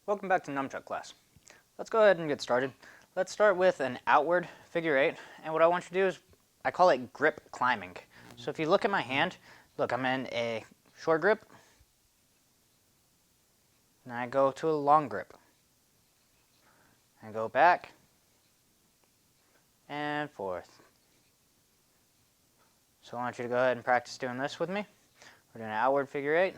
Welcome back to Nunchaku class. Let's go ahead and get started. Let's start with an outward figure eight, and what I want you to do is, I call it grip climbing. So if you look at my hand, look, I'm in a short grip, and I go to a long grip. I go back and forth. So I want you to go ahead and practice doing this with me. We're doing an outward figure eight,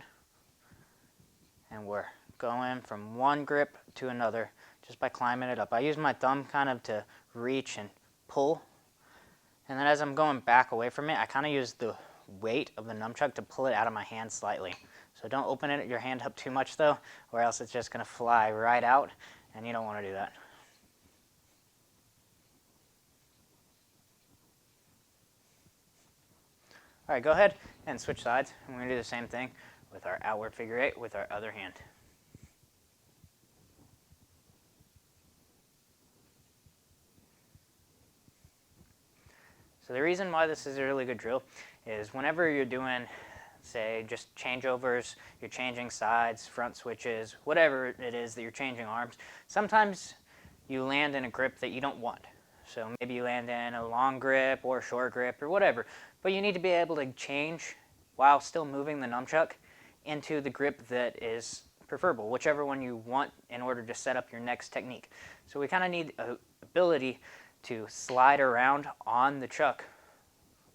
and we're going from one grip to another just by climbing it up. I use my thumb kind of to reach and pull, and then as I'm going back away from it, I kind of use the weight of the nunchuck to pull it out of my hand slightly. So don't open your hand up too much though, or else it's just going to fly right out, and you don't want to do that. All right, go ahead and switch sides. And we're going to do the same thing with our outward figure eight with our other hand. So the reason why this is a really good drill is whenever you're doing, say, just changeovers, you're changing sides, front switches, whatever it is that you're changing arms, sometimes you land in a grip that you don't want. So maybe you land in a long grip or a short grip or whatever, but you need to be able to change while still moving the nunchuck into the grip that is preferable, whichever one you want in order to set up your next technique. So we kind of need an ability to slide around on the chuck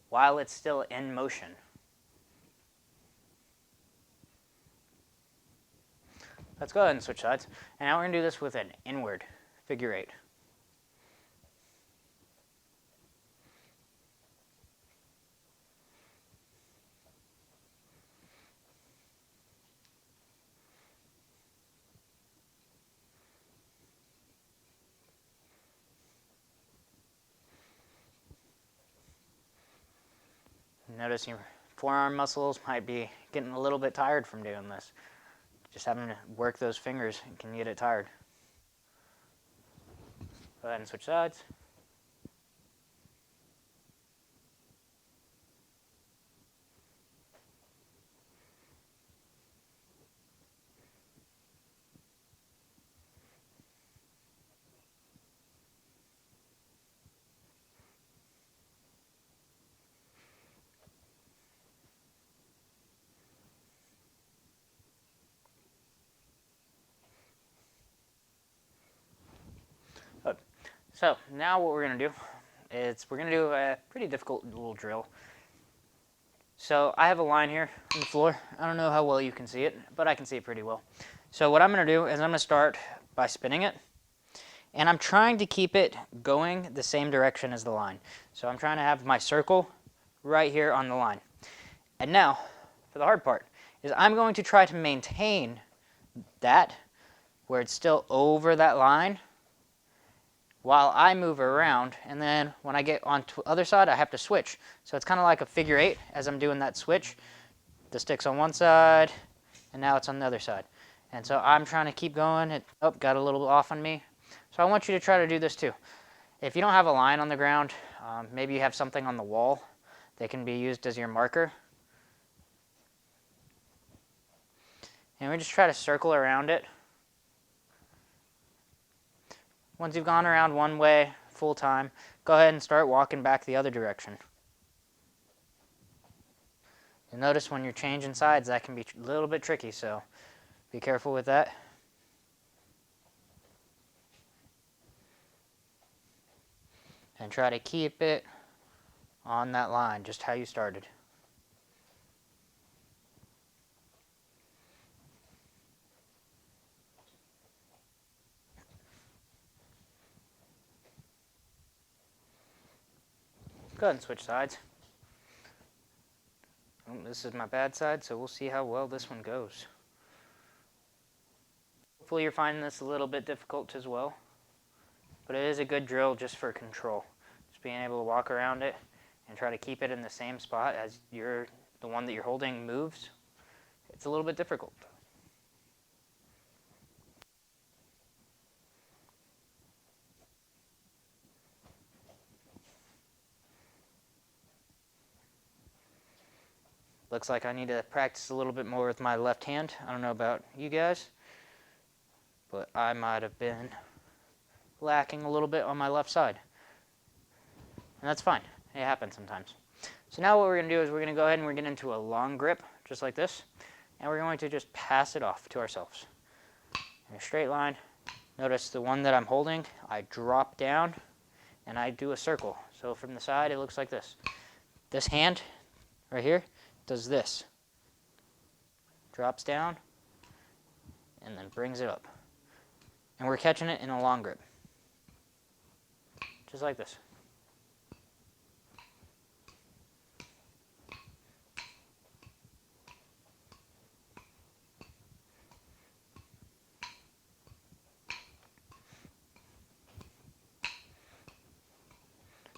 while it's still in motion. Let's go ahead and switch sides. And now we're going to do this with an inward figure eight. Notice your forearm muscles might be getting a little bit tired from doing this. Just having to work those fingers can get it tired. Go ahead and switch sides. Good. So now what we're going to do is we're going to do a pretty difficult little drill. So I have a line here on the floor. I don't know how well you can see it, but I can see it pretty well. So what I'm going to do is I'm going to start by spinning it, and I'm trying to keep it going the same direction as the line. So I'm trying to have my circle right here on the line. And now, for the hard part, is I'm going to try to maintain that where it's still over that line while I move around, and then when I get on the other side, I have to switch. So it's kind of like a figure eight as I'm doing that switch. The stick's on one side, and now it's on the other side. And so I'm trying to keep going. It got a little off on me. So I want you to try to do this too. If you don't have a line on the ground, maybe you have something on the wall that can be used as your marker. And we just try to circle around it. Once you've gone around one way full time, go ahead and start walking back the other direction. You'll notice when you're changing sides, that can be a little bit tricky, so be careful with that. And try to keep it on that line, just how you started. Go ahead and switch sides. Oh, this is my bad side, so we'll see how well this one goes. Hopefully you're finding this a little bit difficult as well, but it is a good drill just for control. Just being able to walk around it and try to keep it in the same spot as the one that you're holding moves. It's a little bit difficult. Looks like I need to practice a little bit more with my left hand. I don't know about you guys, but I might have been lacking a little bit on my left side. And that's fine. It happens sometimes. So now what we're going to do is we're going to go ahead and we're going to get into a long grip, just like this. And we're going to just pass it off to ourselves. In a straight line. Notice the one that I'm holding, I drop down and I do a circle. So from the side, it looks like this. This hand right here does this. Drops down and then brings it up. And we're catching it in a long grip. Just like this.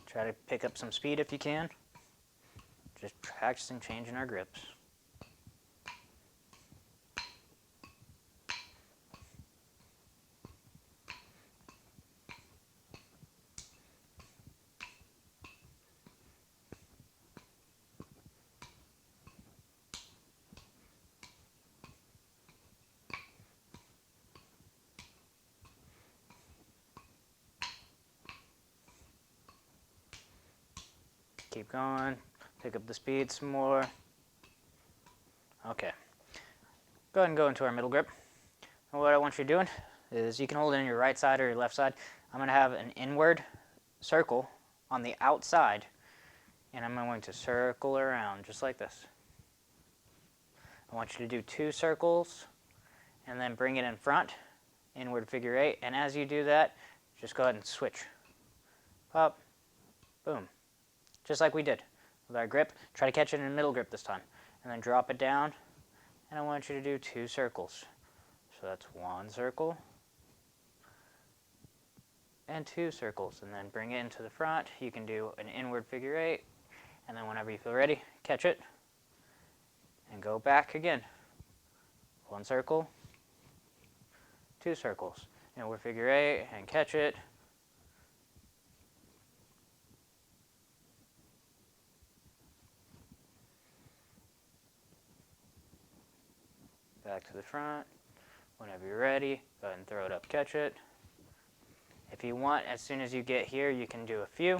Try to pick up some speed if you can. Just practicing changing our grips. Keep going, pick up the speed some more. Okay, go ahead and go into our middle grip. And what I want you doing is you can hold it in your right side or your left side. I'm going to have an inward circle on the outside, and I'm going to circle around just like this. I want you to do 2 circles and then bring it in front, inward figure 8, and as you do that, just go ahead and switch. Pop, boom. Just like we did with our grip. Try to catch it in a middle grip this time. And then drop it down. And I want you to do 2 circles. So that's 1 circle and 2 circles. And then bring it into the front. You can do an inward figure 8. And then whenever you feel ready, catch it. And go back again. 1 circle, 2 circles. Inward figure 8 and catch it. Back to the front. Whenever you're ready, go ahead and throw it up, catch it. If you want, as soon as you get here, you can do a few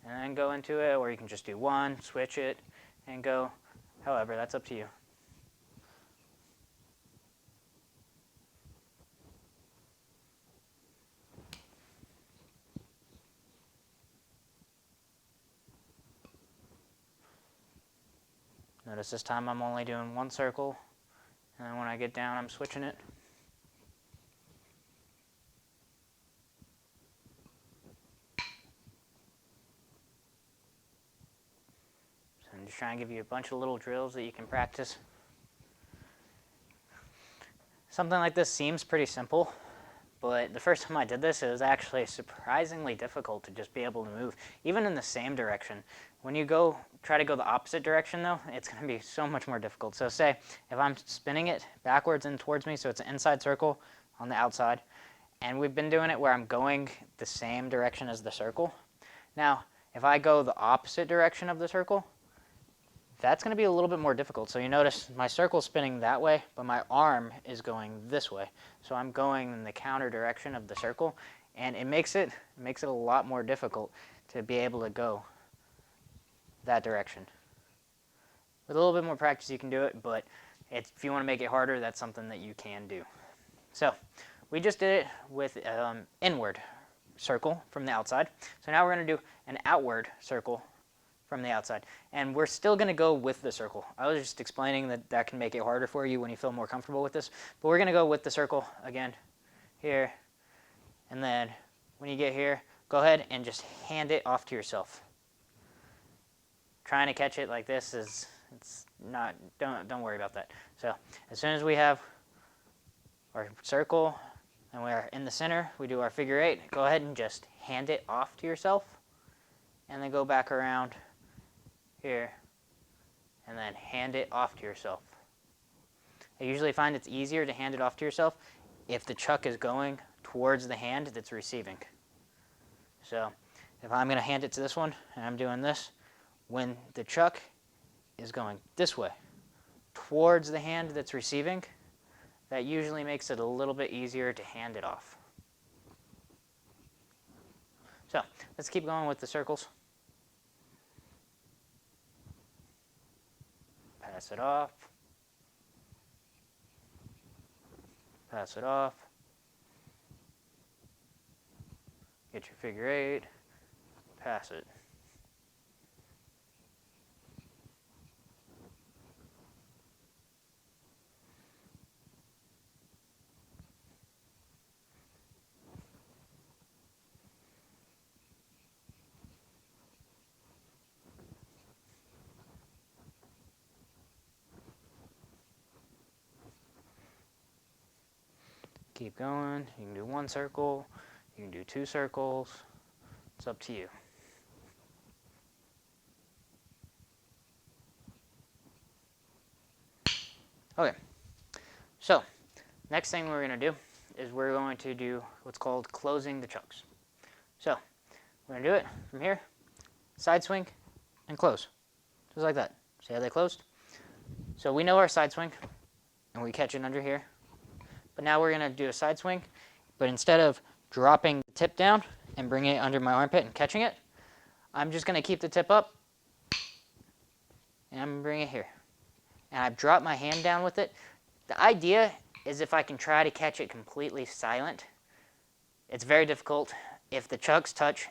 and then go into it, or you can just do 1, switch it, and go. However, that's up to you. Notice this time I'm only doing 1 circle, and then when I get down, I'm switching it. So I'm just trying to give you a bunch of little drills that you can practice. Something like this seems pretty simple, but the first time I did this, it was actually surprisingly difficult to just be able to move, even in the same direction. When you try to go the opposite direction though, it's going to be so much more difficult. So say, if I'm spinning it backwards and towards me, so it's an inside circle on the outside, and we've been doing it where I'm going the same direction as the circle. Now, if I go the opposite direction of the circle, that's going to be a little bit more difficult. So you notice my circle's spinning that way, but my arm is going this way. So I'm going in the counter direction of the circle, and it makes it a lot more difficult to be able to go that direction. With a little bit more practice, you can do it, but if you want to make it harder, that's something that you can do. So we just did it with inward circle from the outside. So now we're going to do an outward circle from the outside. And we're still going to go with the circle. I was just explaining that can make it harder for you when you feel more comfortable with this. But we're going to go with the circle again here. And then when you get here, go ahead and just hand it off to yourself. Trying to catch it like this don't worry about that. So as soon as we have our circle and we're in the center, we do our figure 8. Go ahead and just hand it off to yourself, and then go back around here, and then hand it off to yourself. I usually find it's easier to hand it off to yourself if the chuck is going towards the hand that's receiving. So if I'm going to hand it to this one, and I'm doing this, when the chuck is going this way towards the hand that's receiving, that usually makes it a little bit easier to hand it off. So let's keep going with the circles. Pass it off. Pass it off. Get your figure 8. Pass it. Keep going. You can do 1 circle. You can do 2 circles. It's up to you. Okay. So, next thing we're going to do is we're going to do what's called closing the chucks. So, we're going to do it from here, side swing, and close. Just like that. See how they closed? So we know our side swing, and we catch it under here. But now we're going to do a side swing, but instead of dropping the tip down and bringing it under my armpit and catching it, I'm just going to keep the tip up, and I'm going to bring it here. And I've dropped my hand down with it. The idea is if I can try to catch it completely silent, it's very difficult. If the chucks touch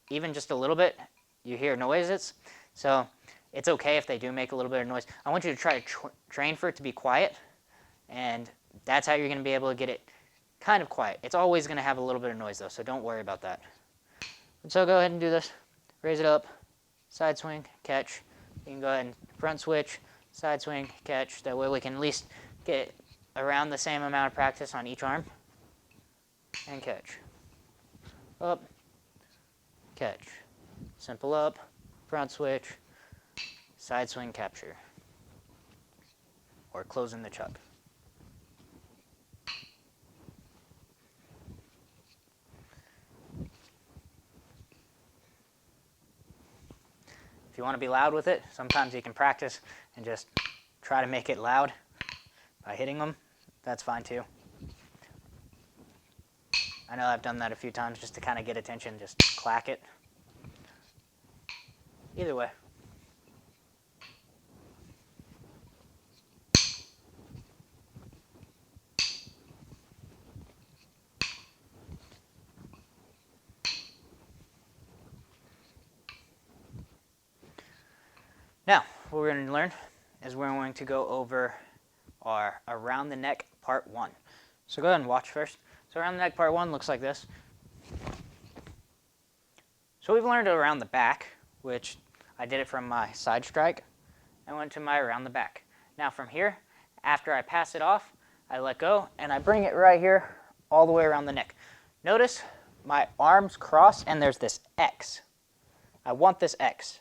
even just a little bit, you hear noises. So it's okay if they do make a little bit of noise. I want you to try to train for it to be quiet, and that's how you're going to be able to get it kind of quiet. It's always going to have a little bit of noise though, so don't worry about that. So go ahead and do this. Raise it up, side swing, catch. You can go ahead and front switch, side swing, catch. That way we can at least get around the same amount of practice on each arm. And catch. Up, catch. Simple up, front switch, side swing, capture. Or closing the chuck. If you want to be loud with it, sometimes you can practice and just try to make it loud by hitting them. That's fine too. I know I've done that a few times just to kind of get attention, just clack it. Either way. Now, what we're going to learn is we're going to go over our around the neck part 1. So go ahead and watch first. So around the neck part 1 looks like this. So we've learned around the back, which I did it from my side strike. I went to my around the back. Now from here, after I pass it off, I let go and I bring it right here all the way around the neck. Notice my arms cross and there's this X. I want this X.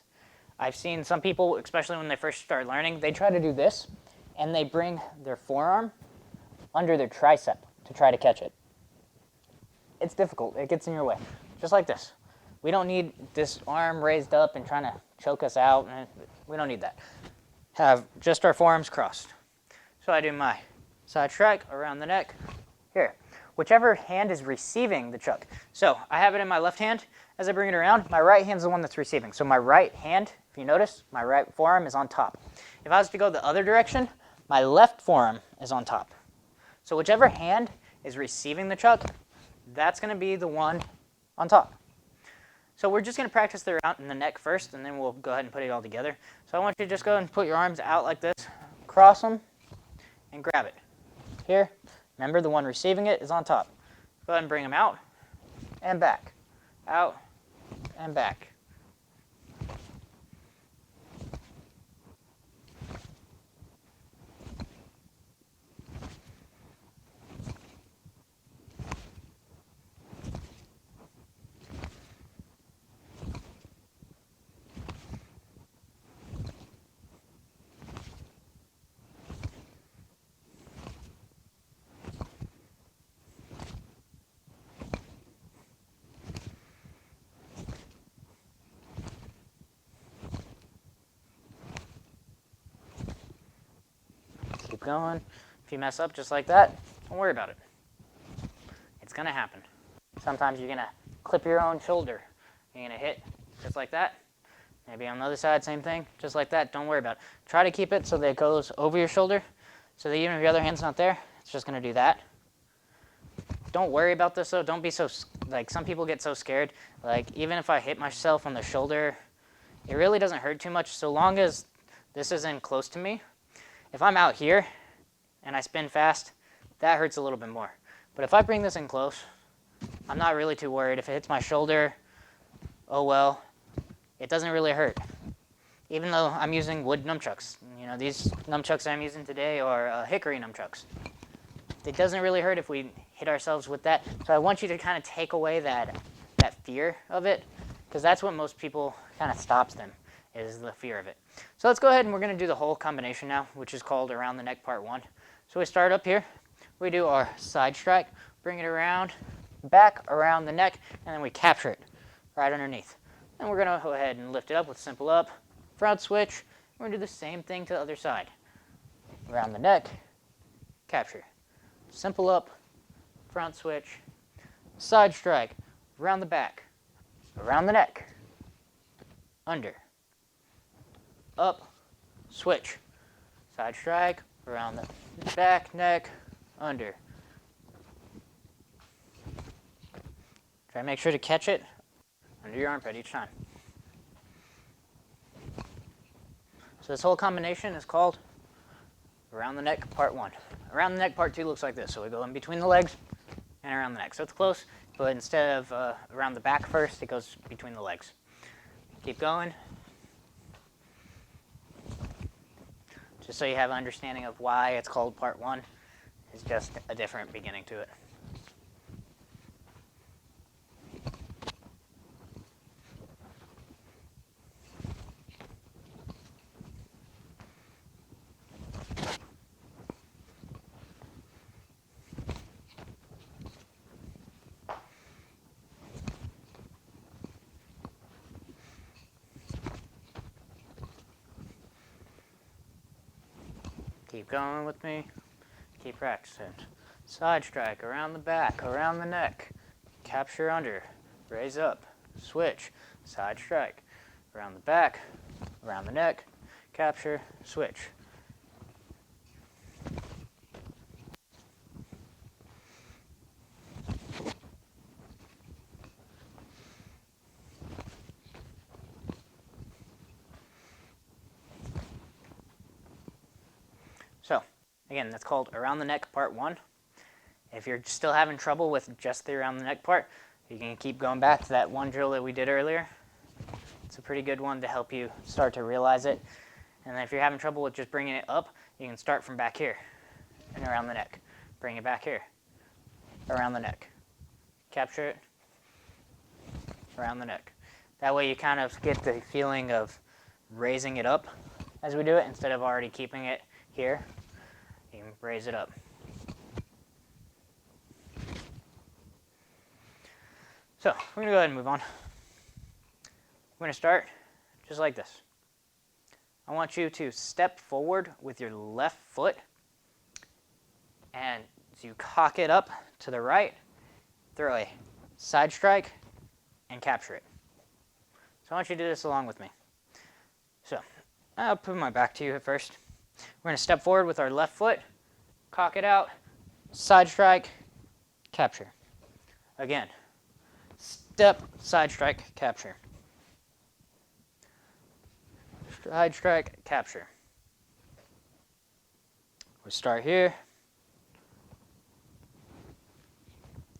I've seen some people, especially when they first start learning, they try to do this, and they bring their forearm under their tricep to try to catch it. It's difficult. It gets in your way. Just like this. We don't need this arm raised up and trying to choke us out. We don't need that. Have just our forearms crossed. So I do my side strike around the neck here. Whichever hand is receiving the chuck. So I have it in my left hand. As I bring it around, my right hand's the one that's receiving. So my right hand, if you notice, my right forearm is on top. If I was to go the other direction, my left forearm is on top. So whichever hand is receiving the chuck, that's going to be the one on top. So we're just going to practice the round in the neck first, and then we'll go ahead and put it all together. So I want you to just go and put your arms out like this, cross them, and grab it. Here, remember the one receiving it is on top. Go ahead and bring them out and back. Out and back. Keep going. If you mess up just like that, don't worry about it. It's going to happen. Sometimes you're going to clip your own shoulder. You're going to hit just like that. Maybe on the other side, same thing, just like that. Don't worry about it. Try to keep it so that it goes over your shoulder, so that even if your other hand's not there, it's just going to do that. Don't worry about this, though. Don't be so, like, some people get so scared. Like, even if I hit myself on the shoulder, it really doesn't hurt too much, so long as this isn't close to me. If I'm out here and I spin fast, that hurts a little bit more. But if I bring this in close, I'm not really too worried. If it hits my shoulder, oh well, it doesn't really hurt. Even though I'm using wood nunchucks. You know, these nunchucks I'm using today are hickory nunchucks. It doesn't really hurt if we hit ourselves with that. So I want you to kind of take away that fear of it, because that's what most people kind of stops them, is the fear of it. So let's go ahead and we're going to do the whole combination now, which is called around the neck part 1. So we start up here. We do our side strike, bring it around, back around the neck, and then we capture it right underneath. And we're going to go ahead and lift it up with simple up, front switch. We're going to do the same thing to the other side. Around the neck, capture. Simple up, front switch, side strike, around the back, around the neck, under, up, switch, side strike, around the back, neck, under. Try to make sure to catch it under your armpit each time. So this whole combination is called around the neck part 1. Around the neck part 2 looks like this. So we go in between the legs and around the neck. So it's close, but instead of around the back first, it goes between the legs. Keep going. Just so you have an understanding of why it's called part 1. It's just a different beginning to it. Keep going with me. Keep practicing. Side strike around the back, around the neck. Capture under. Raise up. Switch. Side strike. Around the back, around the neck. Capture. Switch. So, again, that's called around the neck part 1. If you're still having trouble with just the around the neck part, you can keep going back to that one drill that we did earlier. It's a pretty good one to help you start to realize it. And then if you're having trouble with just bringing it up, you can start from back here and around the neck. Bring it back here, around the neck. Capture it, around the neck. That way you kind of get the feeling of raising it up as we do it instead of already keeping it here. You can raise it up. So we're going to go ahead and move on. We're going to start just like this. I want you to step forward with your left foot, and so you cock it up to the right, throw a side strike, and capture it. So I want you to do this along with me. So I'll put my back to you at first. We're going to step forward with our left foot, cock it out, side strike, capture. Again, step, side strike, capture. Side strike, capture. We'll start here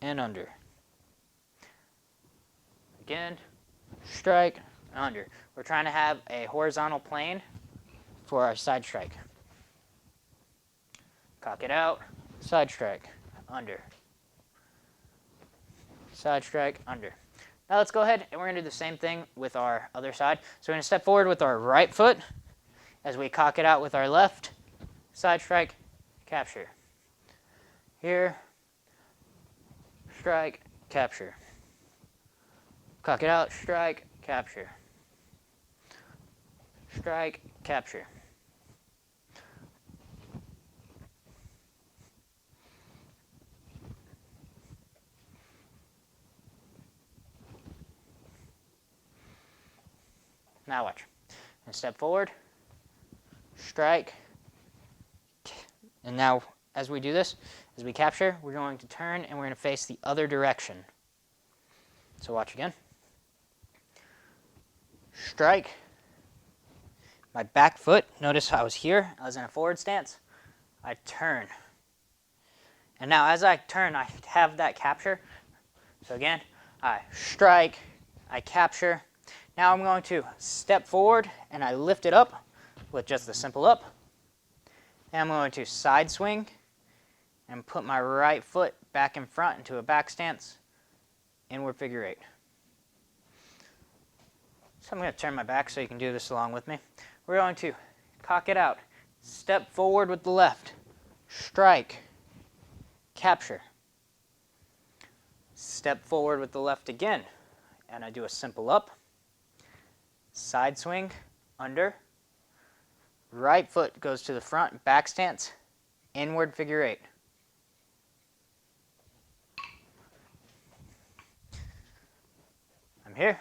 and under. Again, strike, under. We're trying to have a horizontal plane for our side strike. Cock it out, side strike, under. Side strike, under. Now let's go ahead and we're going to do the same thing with our other side. So we're going to step forward with our right foot as we cock it out with our left. Side strike, capture. Here, strike, capture. Cock it out, strike, capture. Strike, capture. now watch. And step forward, strike, and now as we do this, as we capture, we're going to turn and we're going to face the other direction. So watch again. Strike. My back foot, notice I was here, I was in a forward stance. I turn. And now as I turn, I have that capture. So again, I strike, I capture. Now I'm going to step forward and I lift it up with just the simple up. And I'm going to side swing and put my right foot back in front into a back stance, inward figure eight. So I'm going to turn my back so you can do this along with me. We're going to cock it out, step forward with the left, strike, capture. Step forward with the left again, and I do a simple up, side swing, under, right foot goes to the front, back stance, inward figure eight. I'm here,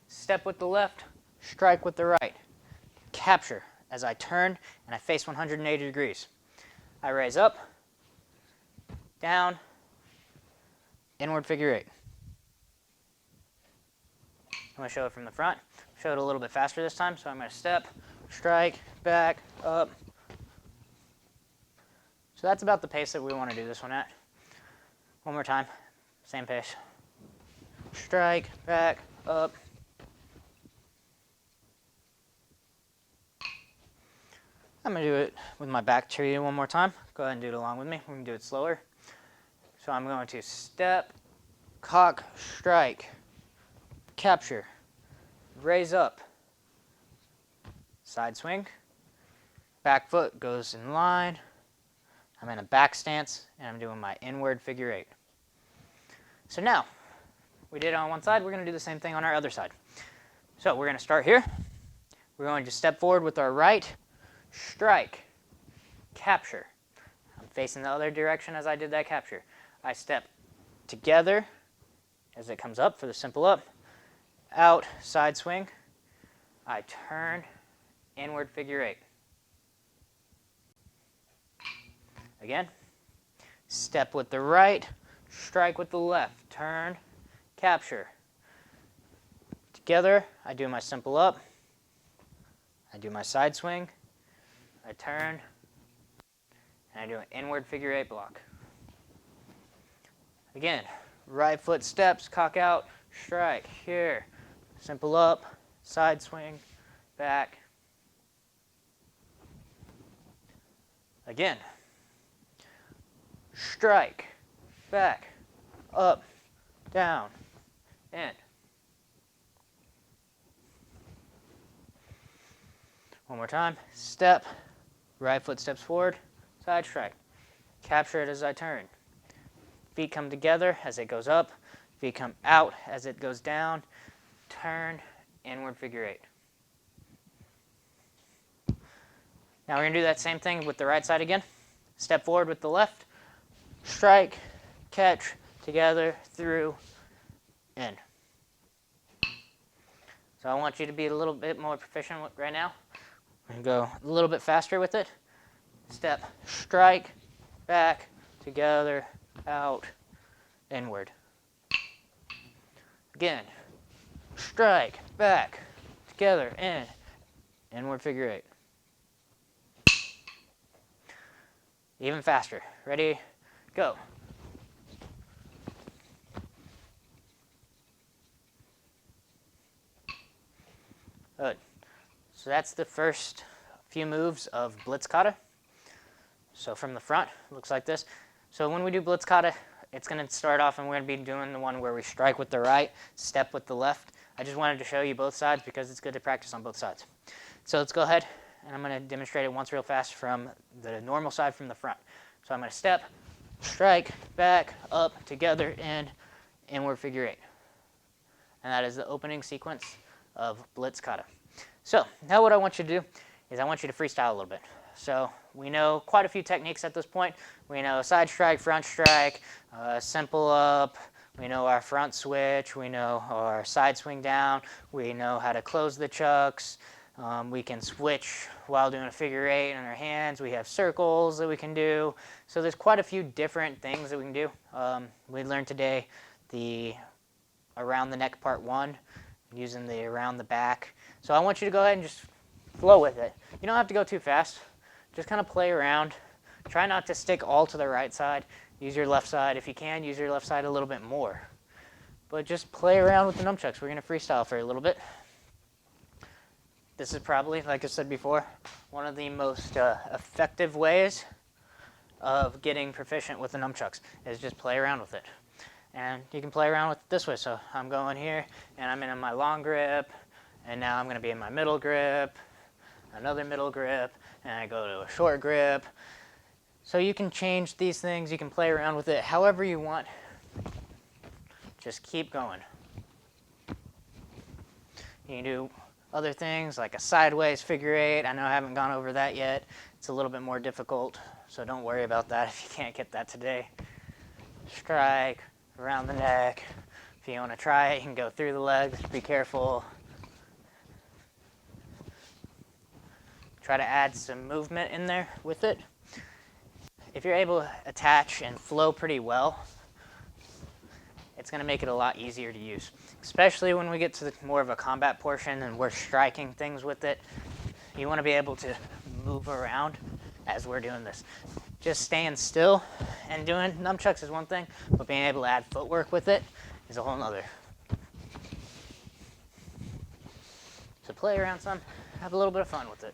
step with the left, strike with the right, capture as I turn and I face 180 degrees. I raise up, down, inward figure eight. I'm going to show it from the front. Show it a little bit faster this time, so I'm going to step, strike, back, up. So that's about the pace that we want to do this one at. One more time, same pace. Strike, back, up. I'm going to do it with my back to you one more time. Go ahead and do it along with me. We can do it slower. So I'm going to step, cock, strike, capture, raise up, side swing, back foot goes in line, I'm in a back stance, and I'm doing my inward figure eight. So now, we did it on one side, we're going to do the same thing on our other side. So we're going to start here. We're going to step forward with our right, strike, capture. I'm facing the other direction as I did that capture. I step together as it comes up for the simple up, out, side swing, I turn, inward figure eight. Again, step with the right, strike with the left, turn, capture. Together, I do my simple up, I do my side swing, I turn, and I do an inward figure eight block. Again, right foot steps, cock out, strike, here, simple up, side swing, back. Again, strike, back, up, down, in. One more time, step, right foot steps forward, side strike, capture it as I turn. Feet come together as it goes up, feet come out as it goes down, turn, inward figure eight. Now we're going to do that same thing with the right side again. Step forward with the left, strike, catch, together, through, in. So I want you to be a little bit more proficient right now. I'm going to go a little bit faster with it. Step, strike, back, together, out, inward. Again, strike, back, together, in, inward figure eight. Even faster. Ready, go. Good. So that's the first few moves of Blitz Kata. So from the front, it looks like this. So when we do Blitz Kata, it's going to start off and we're going to be doing the one where we strike with the right, step with the left. I just wanted to show you both sides because it's good to practice on both sides. So let's go ahead and I'm going to demonstrate it once real fast from the normal side from the front. So I'm going to step, strike, back, up, together, in, inward figure eight. And that is the opening sequence of Blitz Kata. So now what I want you to do is I want you to freestyle a little bit. So we know quite a few techniques at this point. We know side strike, front strike, simple up. We know our front switch, we know our side swing down, we know how to close the chucks. We can switch while doing a figure eight in our hands. We have circles that we can do. So there's quite a few different things that we can do. We learned today the around the neck part 1, using the around the back. So I want you to go ahead and just flow with it. You don't have to go too fast. Just kind of play around. Try not to stick all to the right side. Use your left side. If you can, use your left side a little bit more. But just play around with the nunchucks. We're going to freestyle for a little bit. This is probably, like I said before, one of the most effective ways of getting proficient with the nunchucks is just play around with it. And you can play around with it this way. So I'm going here, and I'm in my long grip, and now I'm going to be in my middle grip, another middle grip, and I go to a short grip. So you can change these things. You can play around with it however you want. Just keep going. You can do other things like a sideways figure eight. I know I haven't gone over that yet. It's a little bit more difficult, so don't worry about that if you can't get that today. Strike, around the neck. If you want to try it, you can go through the legs. Be careful. Try to add some movement in there with it. If you're able to attach and flow pretty well, it's going to make it a lot easier to use, especially when we get to more of a combat portion and we're striking things with it. You want to be able to move around as we're doing this. Just staying still and doing nunchucks is one thing, but being able to add footwork with it is a whole nother. So play around some, have a little bit of fun with it.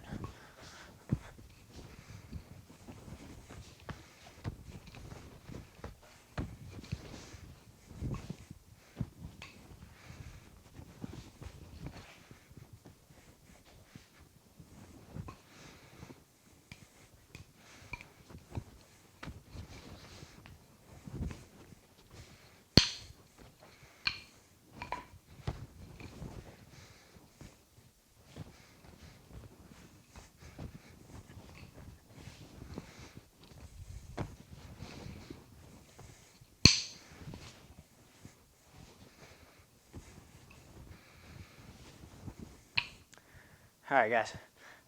All right, guys.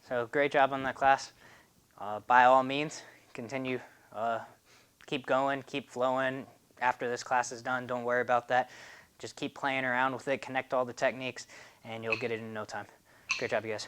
So great job on that class. By all means, continue. Keep going, keep flowing. After this class is done, don't worry about that. Just keep playing around with it, connect all the techniques, and you'll get it in no time. Great job, you guys.